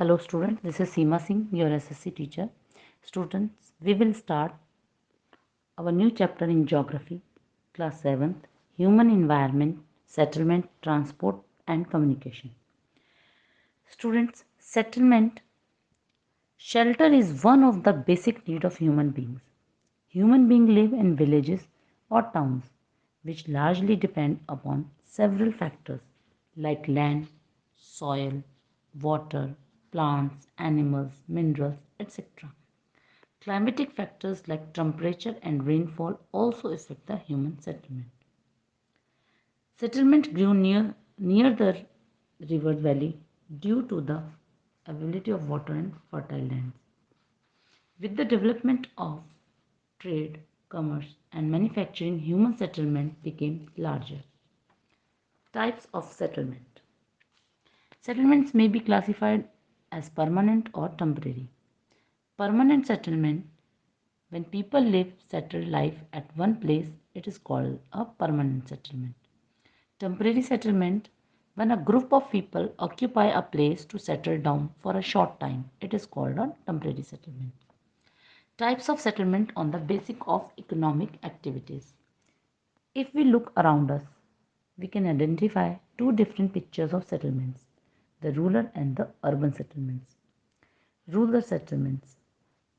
Hello students, this is Seema Singh, your SSC teacher. Students, we will start our new chapter in Geography, class 7th, Human Environment, Settlement, Transport and Communication. Students, settlement, shelter is one of the basic needs of human beings. Human beings live in villages or towns, which largely depend upon several factors like land, soil, water, plants, animals, minerals, etc. Climatic factors like temperature and rainfall also affect the human settlement. Settlement grew near the river valley due to the availability of water and fertile lands. With the development of trade, commerce, and manufacturing, human settlement became larger. Types of settlement. Settlements may be classified as permanent or temporary. Permanent settlement, when people live settled life at one place, it is called a permanent settlement. Temporary settlement, when a group of people occupy a place to settle down for a short time, it is called a temporary settlement. Types of settlement on the basis of economic activities. If we look around us, we can identify two different pictures of settlements, the rural and the urban settlements. Rural settlements.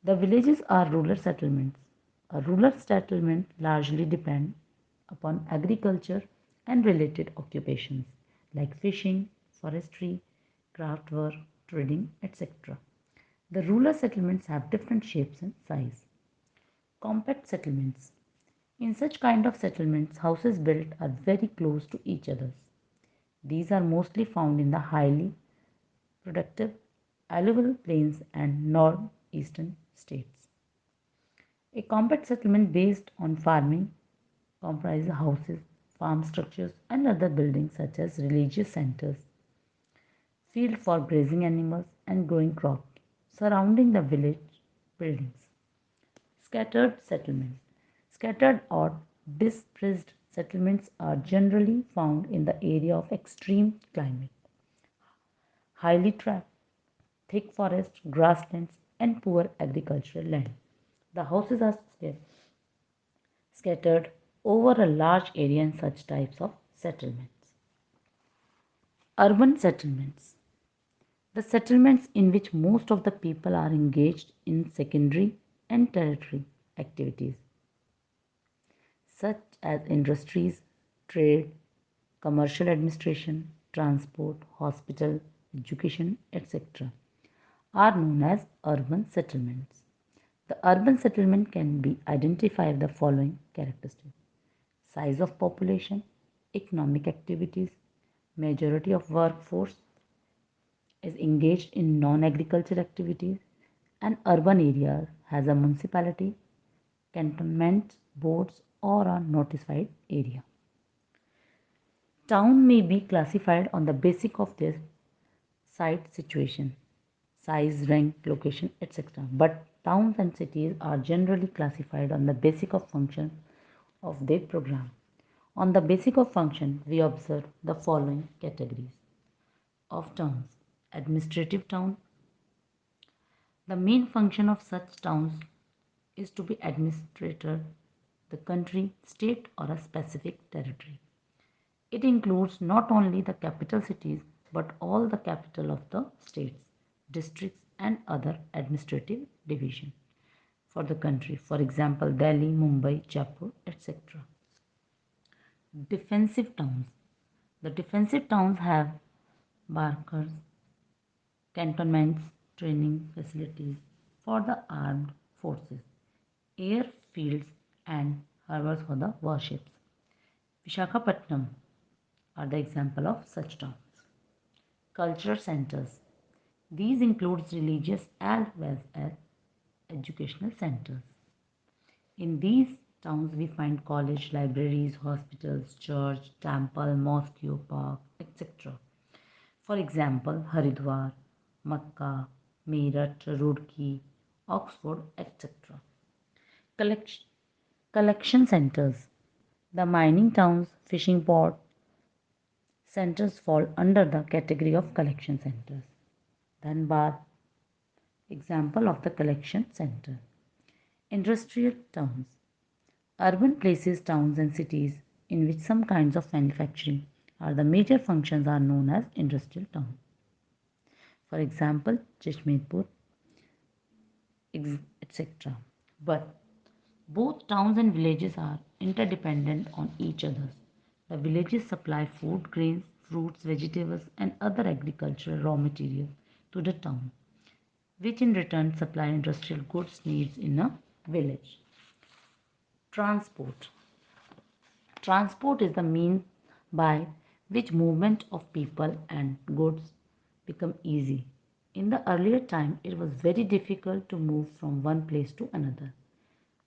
The villages are rural settlements. A rural settlement largely depends upon agriculture and related occupations like fishing, forestry, craft work, trading, etc. The rural settlements have different shapes and size. Compact settlements. In such kind of settlements, houses built are very close to each other. These are mostly found in the highly productive alluvial plains and northeastern states. A compact settlement based on farming comprises houses, farm structures, and other buildings such as religious centers, field for grazing animals, and growing crops surrounding the village buildings. Scattered settlements. Scattered or dispersed settlements are generally found in the area of extreme climate, highly trapped, thick forests, grasslands, and poor agricultural land. The houses are scattered over a large area in such types of settlements. Urban settlements. The settlements in which most of the people are engaged in secondary and tertiary activities such as industries, trade, commercial administration, transport, hospital, education, etc., are known as urban settlements. The urban settlement can be identified with the following characteristics: size of population, economic activities, majority of workforce is engaged in non-agricultural activities, an urban area has a municipality, cantonment boards, or a notified area. Town may be classified on the basis of their site situation, size, rank, location, etc. But towns and cities are generally classified on the basis of function of their program. On the basis of function, we observe the following categories of towns. Administrative town. The main function of such towns is to be administrator the country, state, or a specific territory. It includes not only the capital cities but all the capital of the states, districts, and other administrative divisions for the country. For example, Delhi, Mumbai, Jaipur, etc. Defensive towns. The defensive towns have barracks, cantonments, training facilities for the armed forces, airfields, and harbors for the warships. Vishakhapatnam are the example of such towns. Cultural centers. These include religious as well as educational centers. In these towns we find college, libraries, hospitals, church, temple, mosque, park, etc. For example, Haridwar, Makkah, Meerut, Roorkee, Oxford, etc. Collect- Collection centers. The mining towns, fishing port centers fall under the category of collection centers. Dhanbad, example of the collection center. Industrial towns, urban places, towns, and cities in which some kinds of manufacturing are the major functions are known as industrial towns. For example, Jeshmedpur, etc. But both towns and villages are interdependent on each other. The villages supply food, grains, fruits, vegetables, and other agricultural raw materials to the town, which in return supply industrial goods needs in a village. Transport. Transport is the means by which movement of people and goods become easy. In the earlier time, it was very difficult to move from one place to another.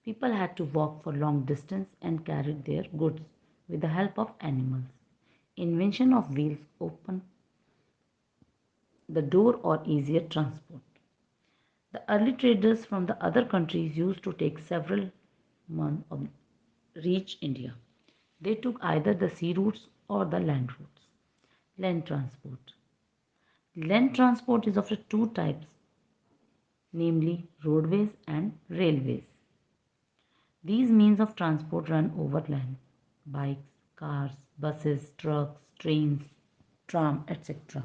People had to walk for long distance and carried their goods with the help of animals. Invention of wheels opened the door or easier transport. The early traders from the other countries used to take several months to reach India. They took either the sea routes or the land routes. Land transport. Land transport is of the two types, namely roadways and railways. These means of transport run over land. Bikes, cars, buses, trucks, trains, tram, etc.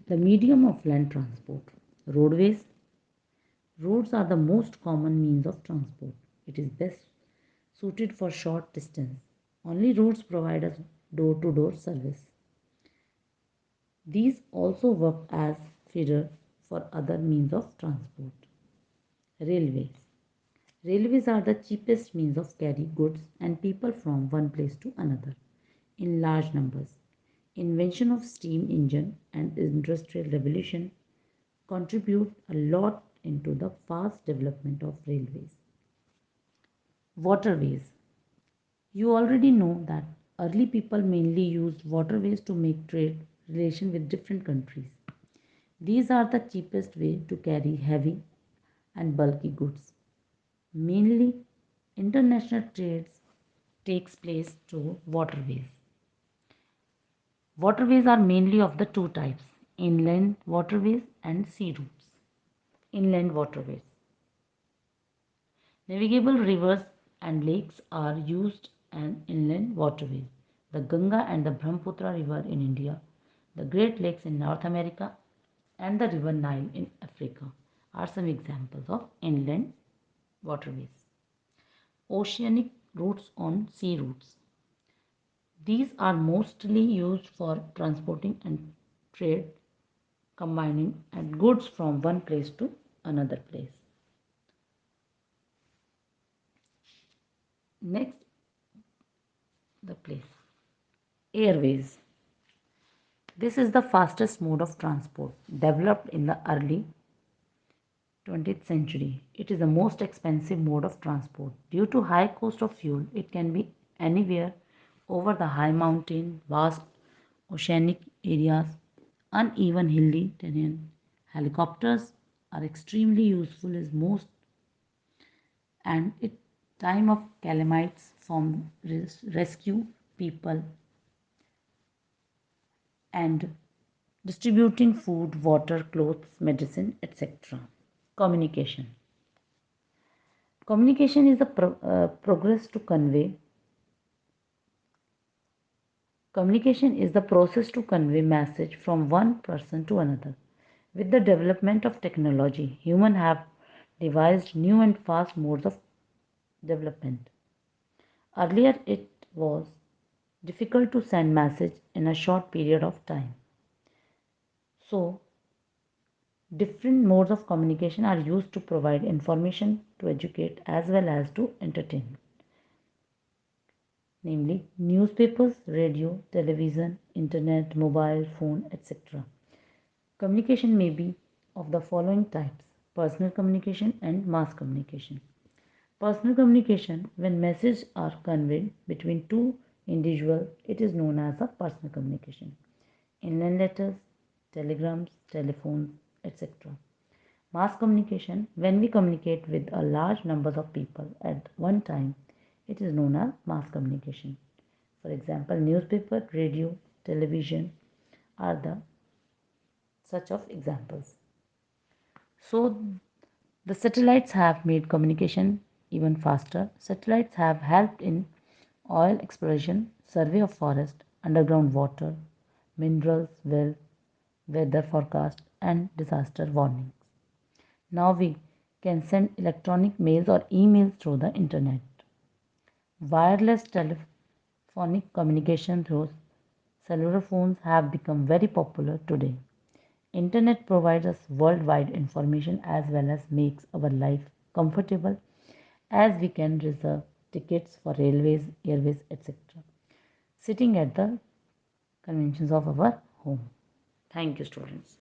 The medium of land transport. Roadways. Roads are the most common means of transport. It is best suited for short distance. Only roads provide us door-to-door service. These also work as feeder for other means of transport. Railways. Railways are the cheapest means of carry goods and people from one place to another in large numbers. Invention of steam engine and industrial revolution contribute a lot into the fast development of railways. Waterways. You already know that early people mainly used waterways to make trade relation with different countries. These are the cheapest way to carry heavy and bulky goods. Mainly international trades takes place through waterways. Waterways are mainly of the two types, inland waterways and sea routes. Inland waterways. Navigable rivers and lakes are used and inland waterways. The Ganga and the Brahmaputra river in India, the Great Lakes in North America, and the river Nile in Africa are some examples of inland waterways. Oceanic routes on sea routes. These are mostly used for transporting and trade, combining and goods from one place to another place. Next, the place. Airways. This is the fastest mode of transport developed in the early 20th century. It is the most expensive mode of transport. Due to high cost of fuel, it can be anywhere over the high mountain, vast oceanic areas, uneven hilly terrain. Helicopters are extremely useful as most and at time of calamities from rescue people and distributing food, water, clothes, medicine, etc. Communication. Communication is the progress to convey. Communication is the process to convey message from one person to another. With the development of technology, humans have devised new and fast modes of development. Earlier, it was difficult to send message in a short period of time. So, different modes of communication are used to provide information, to educate, as well as to entertain, namely newspapers, radio, television, internet, mobile phone, etc. Communication may be of the following types: personal communication and mass communication. Personal communication, when messages are conveyed between two individuals, it is known as a personal communication. Inland letters, telegrams, telephones, etc. Mass communication, when we communicate with a large number of people at one time, it is known as mass communication. For example, newspaper, radio, television are the such of examples. So the satellites have made communication even faster. Satellites have helped in oil exploration, survey of forest, underground water, minerals, weather forecast, and disaster warnings. Now we can send electronic mails or emails through the internet. Wireless telephonic communication through cellular phones have become very popular today. Internet provides us worldwide information as well as makes our life comfortable as we can reserve tickets for railways, airways, etc. sitting at the conventions of our home. Thank you, students.